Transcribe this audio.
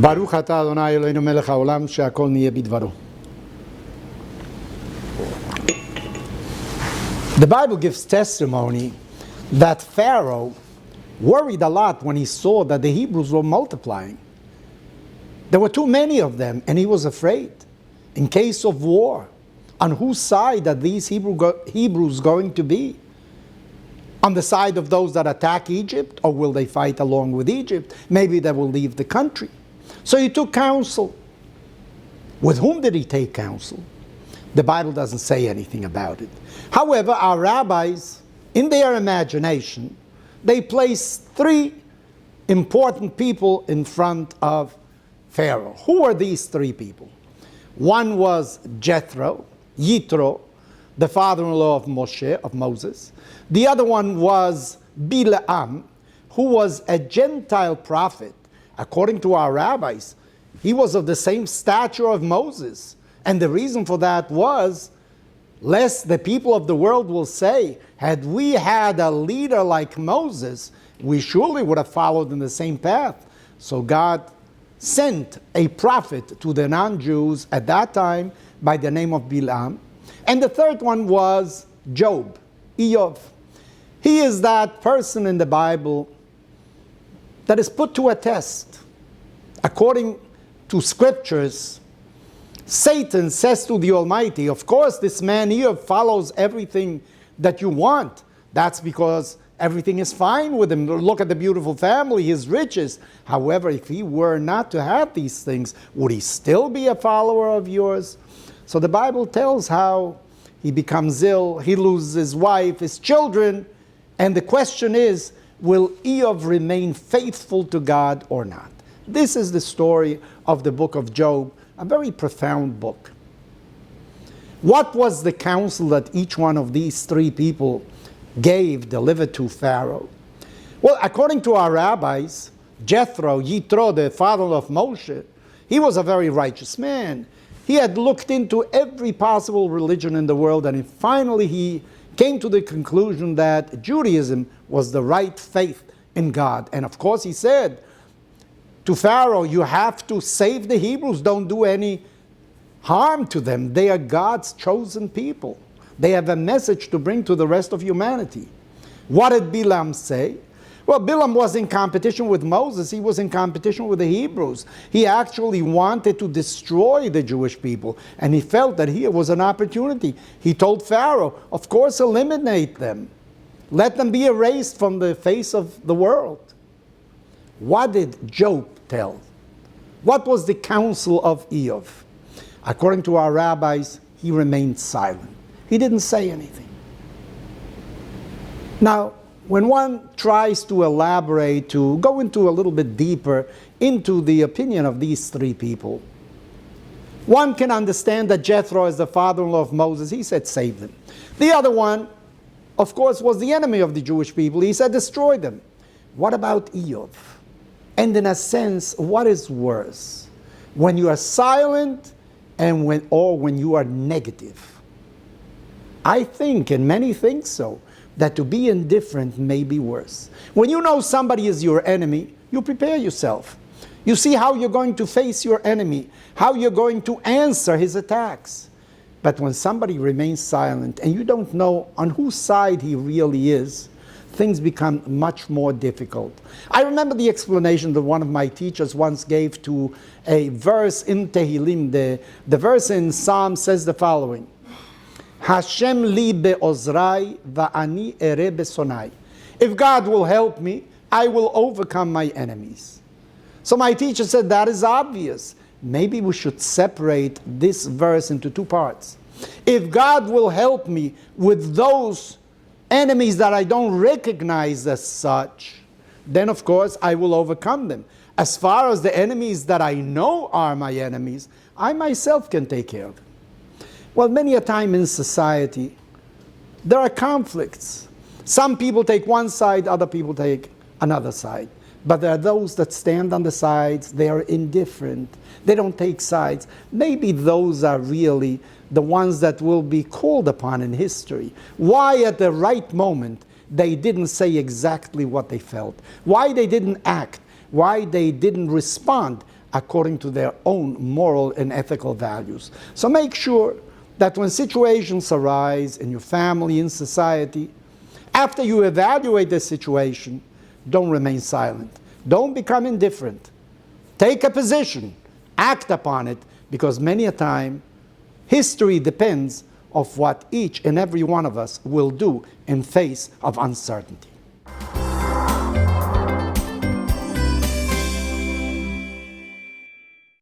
ברוך אתה אדוני אלוהינו מלך העולם שהכל נהיה בדברו. The Bible gives testimony that Pharaoh worried a lot when he saw that the Hebrews were multiplying. There were too many of them, and he was afraid. In case of war, on whose side are these Hebrews going to be? On the side of those that attack Egypt, or will they fight along with Egypt? Maybe they will leave the country. So he took counsel. With whom did he take counsel? The Bible doesn't say anything about it. However, our rabbis, in their imagination, they placed three important people in front of Pharaoh. Who are these three people? One was Jethro, Yitro, the father-in-law of Moses. The other one was Bileam, who was a Gentile prophet. According to our rabbis, he was of the same stature of Moses. And the reason for that was, lest the people of the world will say, had we had a leader like Moses, we surely would have followed in the same path. So God sent a prophet to the non-Jews at that time by the name of Bileam. And the third one was Job, Eov. He is that person in the Bible that is put to a test. According to scriptures, Satan says to the Almighty, of course this man Eov follows everything that you want. That's because everything is fine with him. Look at the beautiful family, his riches. However, if he were not to have these things, would he still be a follower of yours? So the Bible tells how he becomes ill, he loses his wife, his children, and the question is, will Eov remain faithful to God or not? This is the story of the book of Job, a very profound book. What was the counsel that each one of these three people delivered to Pharaoh? Well, according to our rabbis, Jethro, Yitro, the father of Moshe, he was a very righteous man. He had looked into every possible religion in the world, and finally he came to the conclusion that Judaism was the right faith in God. And of course he said to Pharaoh, you have to save the Hebrews, don't do any harm to them. They are God's chosen people. They have a message to bring to the rest of humanity. What did Bileam say? Well, Bileam was in competition with Moses. He was in competition with the Hebrews. He actually wanted to destroy the Jewish people, and he felt that here was an opportunity. He told Pharaoh, of course, eliminate them. Let them be erased from the face of the world. What did Job tell? What was the counsel of Eov? According to our rabbis, he remained silent. He didn't say anything. Now, when one tries to elaborate, to go into a little bit deeper into the opinion of these three people, one can understand that Jethro is the father-in-law of Moses. He said, save them. The other one, of course, was the enemy of the Jewish people. He said, destroy them. What about Eov? And in a sense, what is worse? When you are silent and when you are negative? I think, and many think so, that to be indifferent may be worse. When you know somebody is your enemy, you prepare yourself. You see how you're going to face your enemy, how you're going to answer his attacks. But when somebody remains silent and you don't know on whose side he really is, things become much more difficult. I remember the explanation that one of my teachers once gave to a verse in Tehillim. The verse in Psalm says the following: Hashem li be'ozrai va'ani ere be'sonai. If God will help me, I will overcome my enemies. So my teacher said that is obvious. Maybe we should separate this verse into two parts. If God will help me with those enemies that I don't recognize as such, then of course I will overcome them. As far as the enemies that I know are my enemies, I myself can take care of them. Well, many a time in society, there are conflicts. Some people take one side, other people take another side. But there are those that stand on the sides, they are indifferent, they don't take sides. Maybe those are really the ones that will be called upon in history. Why at the right moment they didn't say exactly what they felt? Why they didn't act? Why they didn't respond according to their own moral and ethical values. So make sure that when situations arise in your family, in society, after you evaluate the situation, don't remain silent. Don't become indifferent. Take a position, act upon it, because many a time, history depends on what each and every one of us will do in face of uncertainty.